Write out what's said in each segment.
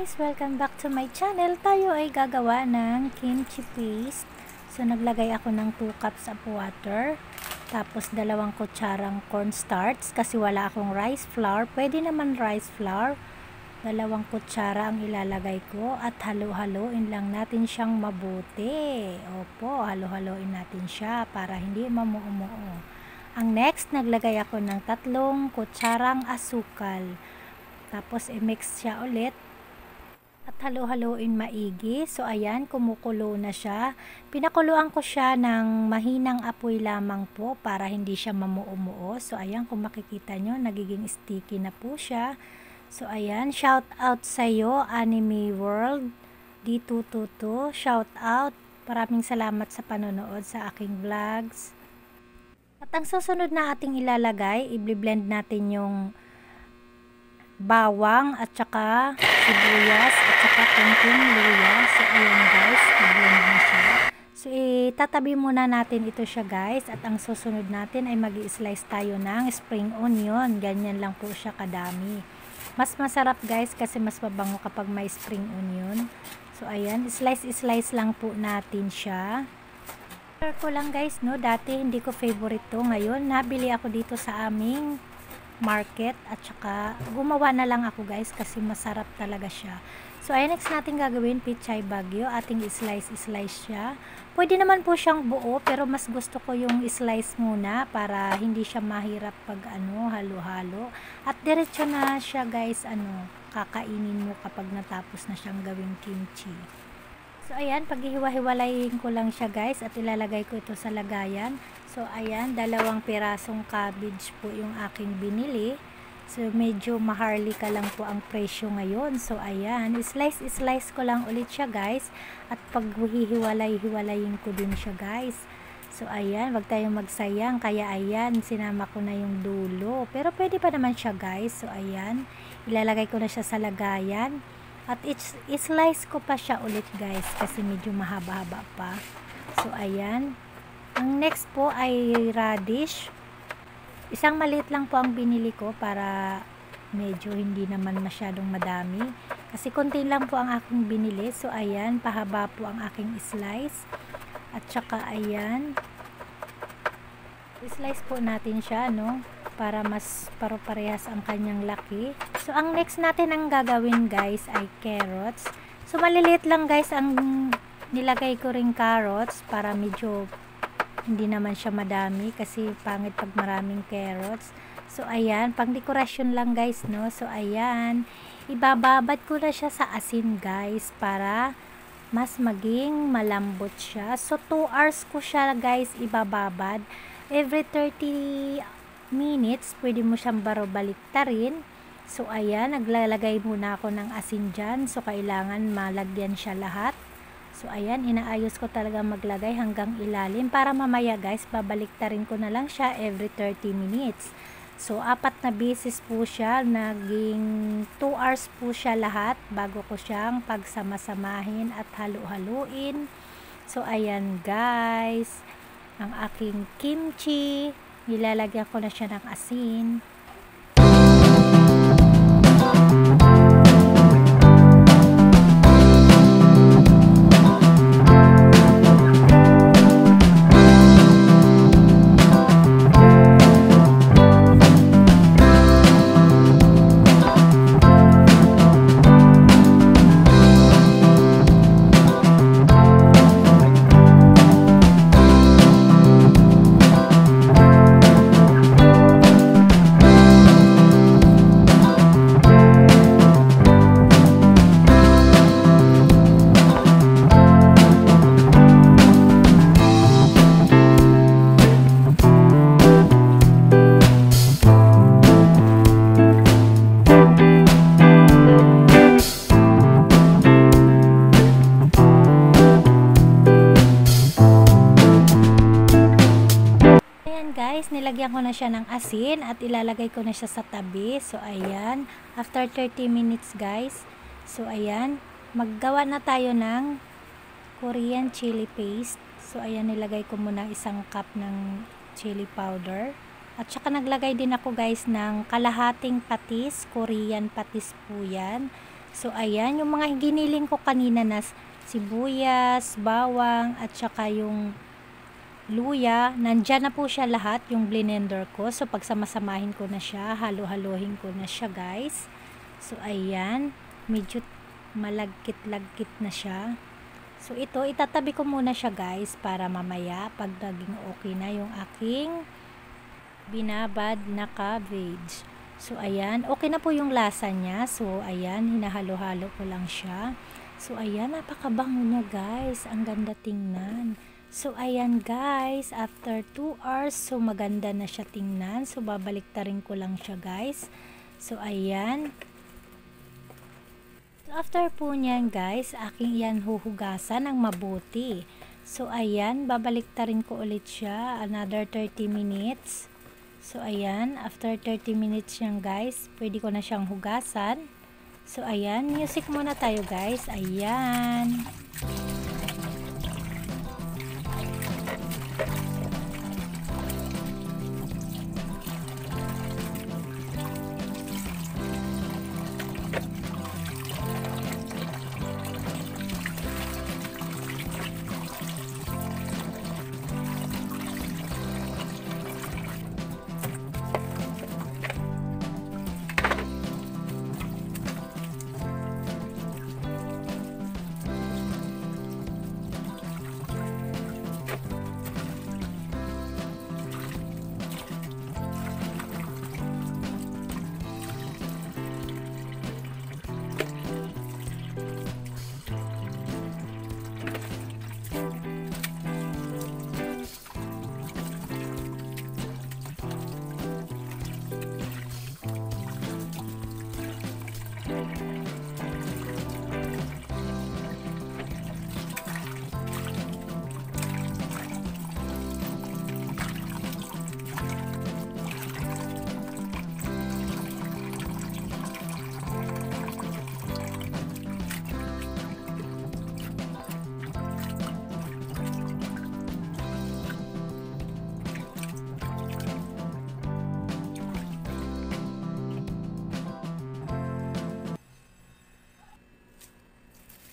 guys! Welcome back to my channel. Tayo ay gagawa ng kimchi paste. So naglagay ako ng 2 cups of water. Tapos 2 kutsarang cornstarch kasi wala akong rice flour. Pwede naman rice flour. 2 kutsara ang ilalagay ko at halo-haloin lang natin siyang mabuti. Opo, halo-haloin natin siya para hindi mamuo-muo. Ang next, naglagay ako ng 3 kutsarang asukal. Tapos i-mix siya ulit. At halo-haloin maigi. So ayan, kumukulo na siya. Pinakuluan ko siya ng mahinang apoy lamang po para hindi siya mamuo-muo. So ayan, kung makikita nyo, nagiging sticky na po siya. So ayan, shout out sa iyo, Anime World D222. Shout out. Maraming salamat sa panonood sa aking vlogs. At ang susunod na ating ilalagay, i-blend natin yung bawang at saka sibuyas at saka konting luya. So ayan guys, i-blend na siya. So itatabi muna natin ito siya guys, at ang susunod natin ay mag-i-slice tayo ng spring onion. Ganyan lang po siya kadami. Mas masarap guys kasi mas mabango kapag may spring onion. So ayan, slice lang po natin siya. Share ko lang guys, no, dati hindi ko favorite to. Ngayon nabili ako dito sa aming market at saka gumawa na lang ako guys kasi masarap talaga siya. So ayan, next natin gagawin pichay bagyo. Ating slice siya. Pwede naman po siyang buo pero mas gusto ko yung slice muna para hindi siya mahirap pag halo-halo. At diretso na siya guys, kakainin mo kapag natapos na siyang gawing kimchi. So ayan, paghihiwa-hiwalayin ko lang siya guys at ilalagay ko ito sa lagayan. So ayan, 2 pirasong cabbage po yung aking binili. So medyo maharlika lang po ang presyo ngayon. So ayan, slice ko lang ulit siya guys. At paghihiwalay-hiwalayin ko din siya guys. So ayan, wag tayong magsayang. Kaya ayan, sinama ko na yung dulo. Pero pwede pa naman siya guys. So ayan, ilalagay ko na siya sa lagayan. At i-slice ko pa siya ulit guys kasi medyo mahaba-haba pa. So ayan. Ang next po ay radish. Isang maliit lang po ang binili ko para medyo hindi naman masyadong madami. Kasi konti lang po ang aking binili. So ayan, pahaba po ang aking slice. At saka ayan, i-slice po natin siya, para mas paro-parehas ang kanyang laki. So ang next natin ang gagawin guys ay carrots. So maliliit lang guys ang nilagay ko ring carrots para medyo hindi naman siya madami kasi pangit pag maraming carrots. So ayan, pang dekorasyon lang guys, no. So ayan, ibababad ko na siya sa asin guys para mas maging malambot siya. So 2 hours ko siya guys ibababad. Every 30 minutes pwede mo siyang baliktarin. So ayan, naglalagay muna ako ng asin dyan. So kailangan malagyan siya lahat. So ayan, inaayos ko talaga maglagay hanggang ilalim para mamaya guys babaliktarin ko na lang siya every 30 minutes. So 4 na beses po siya, naging 2 hours po siya lahat bago ko siyang pagsama-samahin at halo-haluin. So ayan guys, ang aking kimchi, nilalagyan ko na siya ng asin. Guys, nilagyan ko na siya ng asin at ilalagay ko na siya sa tabi. So ayan, after 30 minutes guys. So ayan, maggawa na tayo ng Korean chili paste. So ayan, nilagay ko muna 1 cup ng chili powder. At saka naglagay din ako guys ng kalahating patis, Korean patis po yan. So ayan, yung mga giniling ko kanina na sibuyas, bawang at saka yung luya, nandyan na po siya lahat, yung blender ko. So pagsamasamahin ko na siya, halo-halohin ko na siya guys. So ayan, medyo malagkit-lagkit na siya. So ito, itatabi ko muna siya guys para mamaya pag naging okay na yung aking binabad na cabbage. So ayan, okay na po yung lasa niya. So ayan, hinahalo-halo ko lang siya. So ayan, napakabango niya guys. Ang ganda tingnan. So ayan guys, after 2 hours, so maganda na siya tingnan. So babalik ta rin ko lang siya guys. So ayan. So after po niyan guys, aking yan huhugasan ng mabuti. So ayan, babalik ta rin ko ulit siya. Another 30 minutes. So ayan, after 30 minutes yan guys, pwede ko na siyang hugasan. So ayan, music muna tayo guys. Ayan.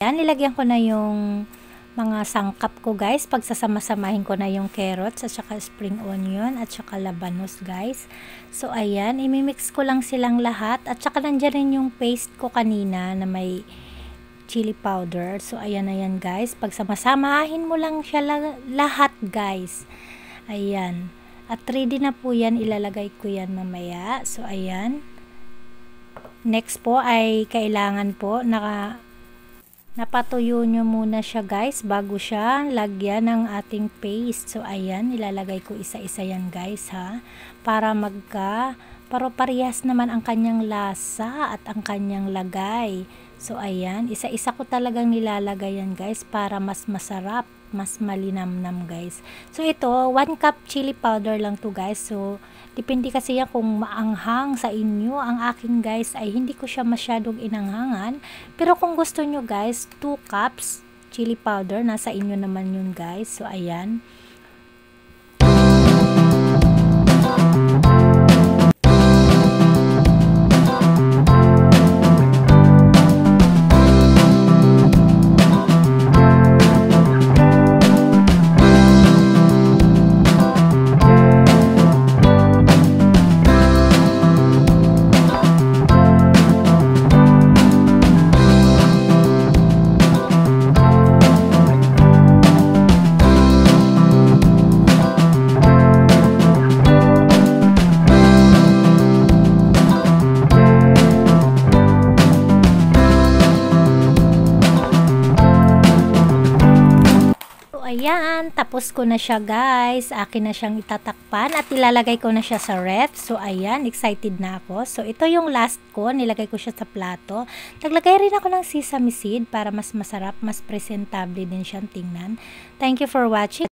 Yan, nilagyan ko na yung mga sangkap ko guys. Pagsasama-samahin ko na yung carrots at saka spring onion at saka labanos guys. So ayan, imimix ko lang silang lahat at saka nandiyan rin yung paste ko kanina na may chili powder. So ayan na yan guys. Pagsama-samahin mo lang siya lahat guys. Ayan. At ready na po yan. Ilalagay ko yan mamaya. So ayan. Next po ay kailangan po napatuyo nyo muna siya guys bago siya lagyan ng ating paste. So ayan, ilalagay ko isa-isa yan guys ha, para paro-parehas naman ang kanyang lasa at ang kanyang lagay. So ayan, isa-isa ko talagang nilalagay yan guys para mas masarap, mas malinamnam guys. So ito, 1 cup chili powder lang to guys. So depende kasi yan kung maanghang sa inyo. Ang akin guys ay hindi ko siya masyadong inanghangan. Pero kung gusto nyo guys, 2 cups chili powder. Nasa inyo naman yun guys. So ayan. Ayan, tapos ko na siya guys. Akin na siyang itatakpan at ilalagay ko na siya sa ref. So ayan, excited na ako. So ito yung last ko, nilagay ko siya sa plato. Naglagay rin ako ng sesame seed para mas masarap, mas presentable din siyang tingnan. Thank you for watching.